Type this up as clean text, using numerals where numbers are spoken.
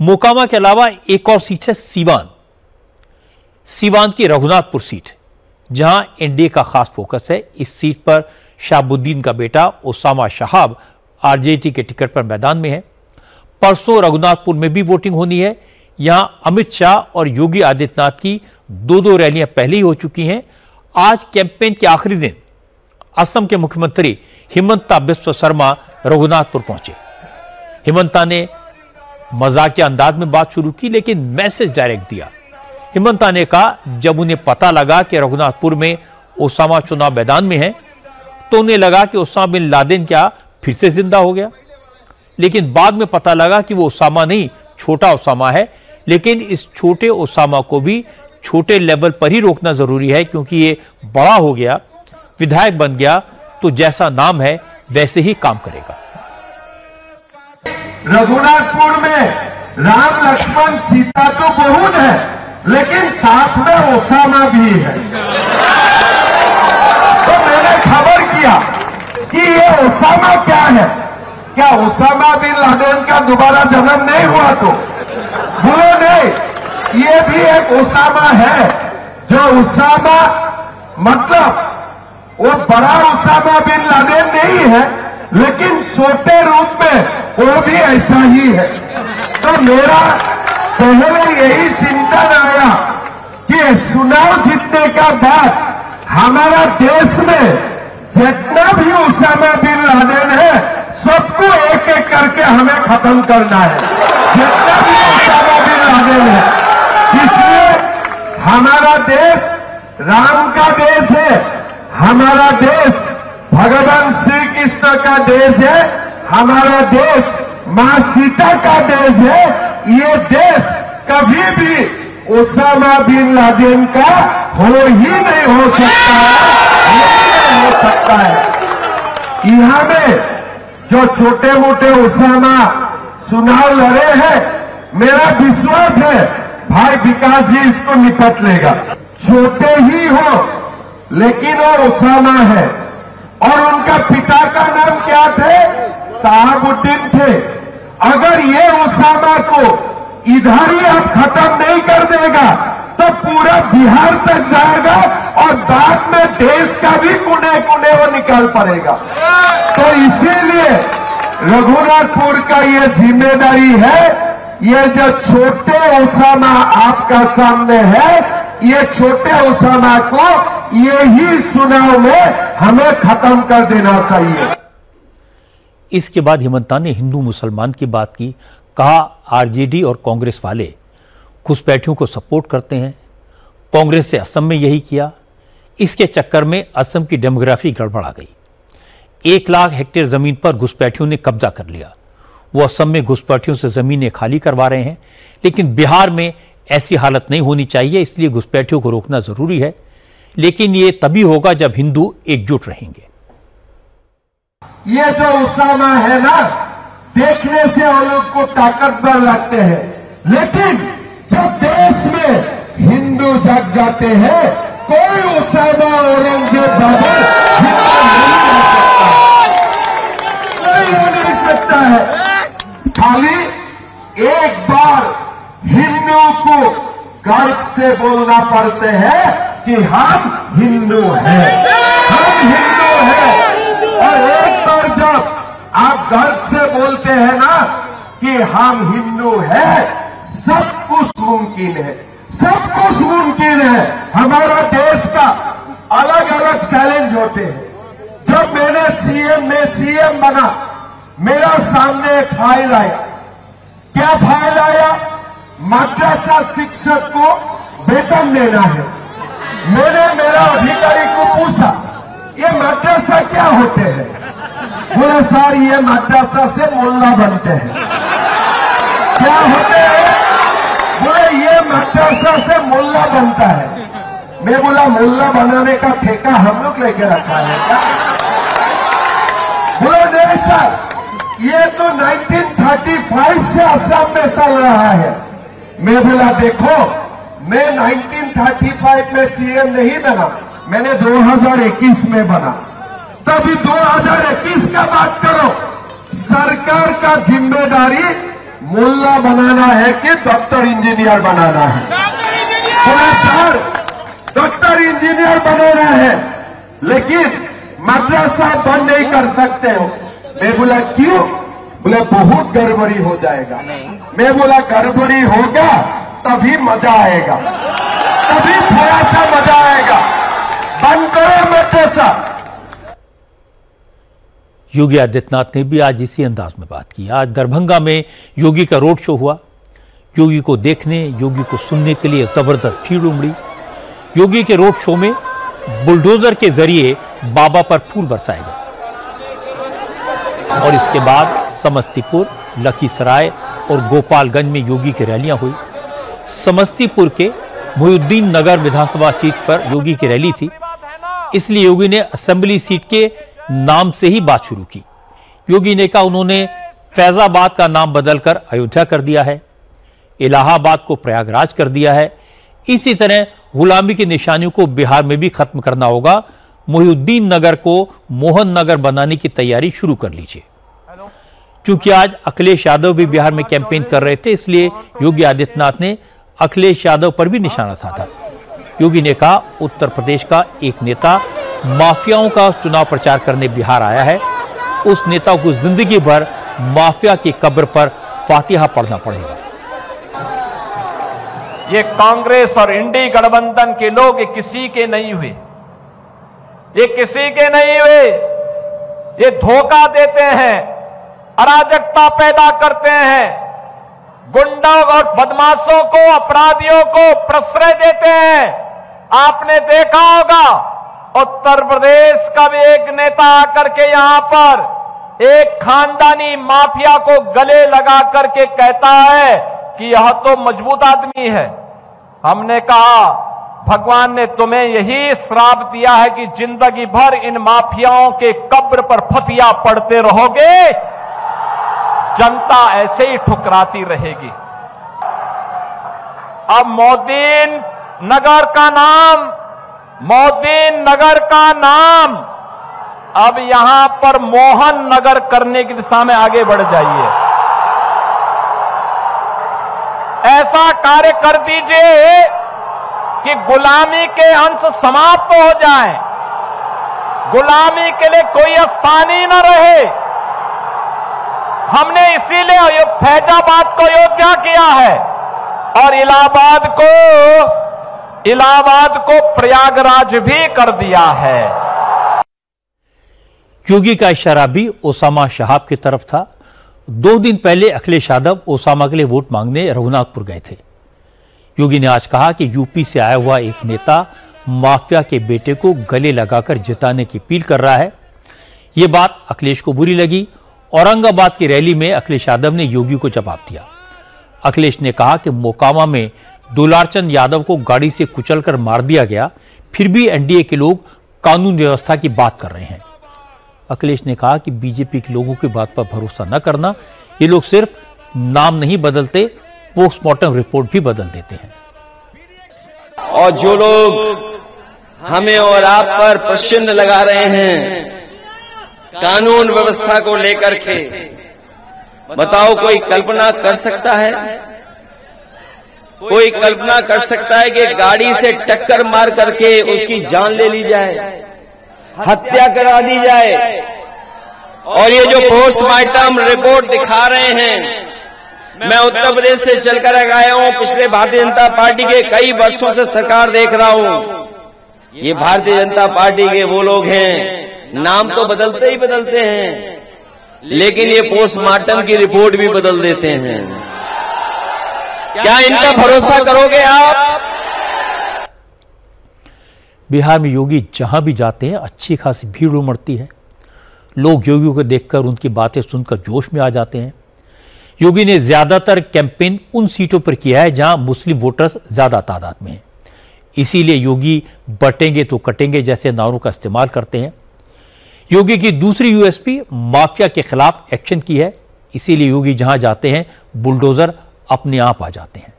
मोकामा के अलावा एक और सीट है सीवान की रघुनाथपुर सीट, जहां एनडीए का खास फोकस है। इस सीट पर शाहबुद्दीन का बेटा ओसामा शहाब आरजेडी के टिकट पर मैदान में है। परसों रघुनाथपुर में भी वोटिंग होनी है। यहां अमित शाह और योगी आदित्यनाथ की दो रैलियां पहले ही हो चुकी हैं। आज कैंपेन के आखिरी दिन असम के मुख्यमंत्री हिमंता बिस्वा शर्मा रघुनाथपुर पहुंचे। हिमंता ने मजाकिया अंदाज में बात शुरू की, लेकिन मैसेज डायरेक्ट दिया। हिमंता ने कहा, जब उन्हें पता लगा कि रघुनाथपुर में ओसामा चुनाव मैदान में है, तो उन्हें लगा कि ओसामा बिन लादेन क्या फिर से जिंदा हो गया। लेकिन बाद में पता लगा कि वो ओसामा नहीं, छोटा ओसामा है। लेकिन इस छोटे ओसामा को भी छोटे लेवल पर ही रोकना जरूरी है, क्योंकि ये बड़ा हो गया, विधायक बन गया, तो जैसा नाम है वैसे ही काम करेगा। रघुनाथपुर में राम लक्ष्मण सीता तो बहुत है, लेकिन साथ में ओसामा भी है। तो मैंने खबर किया कि ये ओसामा क्या है, क्या ओसामा बिन लादेन का दोबारा जन्म नहीं हुआ? तो बोलो नहीं, ये भी एक ओसामा है। जो ओसामा मतलब वो बड़ा ओसामा बिन लादेन नहीं है, लेकिन छोटे रूप में वो भी ऐसा ही है। तो मेरा पहले यही चिंतन आया कि चुनाव जीतने का बाद हमारा देश में जितना भी ओसामा बिन लादेन है, सबको एक एक करके हमें खत्म करना है। जितना भी ओसामा बिन लादेन है, इसलिए हमारा देश राम का देश है, हमारा देश भगवान श्री कृष्ण का देश है, हमारा देश मां सीता का देश है। ये देश कभी भी ओसामा बिन लादेन का हो ही नहीं हो सकता है, नहीं हो सकता है। यहां में जो छोटे मोटे ओसामा चुनाव लड़े हैं, मेरा विश्वास है भाई विकास जी इसको निपट लेगा। छोटे ही हो, लेकिन वो ओसामा है। और उनका पिता का नाम क्या थे? शहाबुद्दीन थे। अगर ये ओसामा को इधर ही अब खत्म नहीं कर देगा, तो पूरा बिहार तक जाएगा और बाद में देश का भी कोने कोने वो निकाल पड़ेगा। तो इसीलिए रघुनाथपुर का ये जिम्मेदारी है, ये जो छोटे ओसामा आपका सामने है, ये छोटे ओसामा को यही चुनाव में हमें खत्म कर देना चाहिए। इसके बाद हिमंता ने हिंदू मुसलमान की बात की। कहा, आरजेडी और कांग्रेस वाले घुसपैठियों को सपोर्ट करते हैं। कांग्रेस से असम में यही किया। इसके चक्कर में असम की डेमोग्राफी गड़बड़ा गई। 1 लाख हेक्टेयर जमीन पर घुसपैठियों ने कब्जा कर लिया। वो असम में घुसपैठियों से जमीनें खाली करवा रहे हैं, लेकिन बिहार में ऐसी हालत नहीं होनी चाहिए, इसलिए घुसपैठियों को रोकना जरूरी है। लेकिन ये तभी होगा जब हिंदू एकजुट रहेंगे। ये जो ओसामा है ना, देखने से वो लोग को ताकतवर लगते हैं, लेकिन जब देश में हिंदू जग जाते हैं, कोई ओसामा औरंगजेब बाबर जिंदा नहीं रह सकता है। खाली एक बार हिंदू को गर्व से बोलना पड़ते हैं कि हम हिंदू हैं, हम हिंदू हैं। और एक बार जब आप गर्व से बोलते हैं ना कि हम हिंदू हैं, सब कुछ मुमकिन है, सब कुछ मुमकिन है। हमारा देश का अलग अलग चैलेंज होते हैं। जब मैंने सीएम बना, मेरा सामने एक फाइल आया। क्या फाइल आया? मद्रासा शिक्षक को वेतन देना है। मैंने मेरा अधिकारी को पूछा, ये मद्रासा क्या होते हैं? बोले सर, ये मद्रासा से मोल्ला बनते हैं। क्या होते हैं? बोले ये मद्रासा से मोल्ला बनता है। मैं बोला, मोल्ला बनाने का ठेका हम लोग लेके रखा है क्या? बोले नहीं सर, ये तो 1935 से असम में चल रहा है। मैं बोला, देखो मैं 1935 में सीएम नहीं बना, मैंने 2021 में बना। तभी 2021 का बात करो। सरकार का जिम्मेदारी मुल्ला बनाना है कि डॉक्टर इंजीनियर बनाना है? बोला सर डॉक्टर इंजीनियर बनाना है, लेकिन मदरसा बंद नहीं कर सकते हो। मैं बोला क्यों? बोले बहुत गड़बड़ी हो जाएगा। मैं बोला गड़बड़ी होगा तभी मजा आएगा, तभी थोड़ा सा मजा आएगा, बंद करो मदरसा। योगी आदित्यनाथ ने भी आज इसी अंदाज में बात की। आज दरभंगा में योगी का रोड शो हुआ। योगी को देखने, योगी को सुनने के लिए जबरदस्त भीड़ उमड़ी। योगी के रोड शो में बुलडोजर के जरिए बाबा पर फूल बरसाए गए और इसके बाद समस्तीपुर, लखीसराय और गोपालगंज में योगी की रैलियां हुई। समस्तीपुर के मोहिउद्दीन नगर विधानसभा सीट पर योगी की रैली थी, इसलिए योगी ने असेंबली सीट के नाम से ही बात शुरू की। योगी ने कहा उन्होंने फैजाबाद का नाम बदलकर अयोध्या कर दिया है, इलाहाबाद को प्रयागराज कर दिया है। इसी तरह गुलामी की निशानियों को बिहार में भी खत्म करना होगा। मोहिउद्दीन नगर को मोहन नगर बनाने की तैयारी शुरू कर लीजिए। क्योंकि आज अखिलेश यादव भी बिहार में कैंपेन कर रहे थे, इसलिए योगी आदित्यनाथ ने अखिलेश यादव पर भी निशाना साधा। योगी ने कहा उत्तर प्रदेश का एक नेता माफियाओं का चुनाव प्रचार करने बिहार आया है, उस नेता को जिंदगी भर माफिया की कब्र पर फातिहा पढ़ना पड़ेगा। ये कांग्रेस और इंडी गठबंधन के लोग ये किसी के नहीं हुए, ये किसी के नहीं हुए। ये धोखा देते हैं, अराजकता पैदा करते हैं, गुंडों और बदमाशों को, अपराधियों को प्रश्रय देते हैं। आपने देखा होगा उत्तर प्रदेश का भी एक नेता आकर के यहां पर एक खानदानी माफिया को गले लगा करके कहता है कि यह तो मजबूत आदमी है। हमने कहा भगवान ने तुम्हें यही श्राप दिया है कि जिंदगी भर इन माफियाओं के कब्र पर फतिया पड़ते रहोगे, जनता ऐसे ही ठुकराती रहेगी। अब मोहद्दीन नगर का नाम अब यहां पर मोहन नगर करने की दिशा में आगे बढ़ जाइए। ऐसा कार्य कर दीजिए कि गुलामी के अंश समाप्त हो जाएं, गुलामी के लिए कोई स्थान ही न रहे। हमने इसीलिए फैजाबाद को अयोध्या किया है और इलाहाबाद को प्रयागराज भी कर दिया है। योगी का इशारा भी ओसामा शहाब की तरफ था। 2 दिन पहले अखिलेश यादव ओसामा के लिए वोट मांगने रघुनाथपुर गए थे। योगी ने आज कहा कि यूपी से आया हुआ एक नेता माफिया के बेटे को गले लगाकर जिताने की अपील कर रहा है। यह बात अखिलेश को बुरी लगी। औरंगाबाद की रैली में अखिलेश यादव ने योगी को जवाब दिया। अखिलेश ने कहा कि मोकामा में दुलारचंद यादव को गाड़ी से कुचलकर मार दिया गया, फिर भी एनडीए के लोग कानून व्यवस्था की बात कर रहे हैं। अखिलेश ने कहा कि बीजेपी के लोगों की बात पर भरोसा न करना, ये लोग सिर्फ नाम नहीं बदलते, पोस्टमार्टम रिपोर्ट भी बदल देते हैं। और जो लोग हमें और आप पर प्रश्न लगा रहे हैं कानून व्यवस्था को लेकर के, बताओ कोई कल्पना कर सकता है? कोई कल्पना कर सकता है कि गाड़ी से टक्कर मार करके उसकी जान ले ली जाए, हत्या करा दी जाए? और ये जो पोस्टमार्टम रिपोर्ट दिखा रहे हैं, मैं उत्तर प्रदेश से चलकर आया हूं, पिछले भारतीय जनता पार्टी के कई वर्षों से सरकार देख रहा हूं। ये भारतीय जनता पार्टी के वो लोग हैं, नाम तो बदलते ही बदलते हैं, लेकिन ये पोस्टमार्टम की रिपोर्ट भी बदल देते हैं। क्या इनका भरोसा करोगे आप? बिहार में योगी जहां भी जाते हैं अच्छी खासी भीड़ उमड़ती है। लोग योगी को देखकर, उनकी बातें सुनकर जोश में आ जाते हैं। योगी ने ज्यादातर कैंपेन उन सीटों पर किया है जहां मुस्लिम वोटर्स ज्यादा तादाद में हैं। इसीलिए योगी बटेंगे तो कटेंगे जैसे नारों का इस्तेमाल करते हैं। योगी की दूसरी यूएसपी माफिया के खिलाफ एक्शन की है। इसीलिए योगी जहां जाते हैं बुलडोजर अपने आप आ जाते हैं।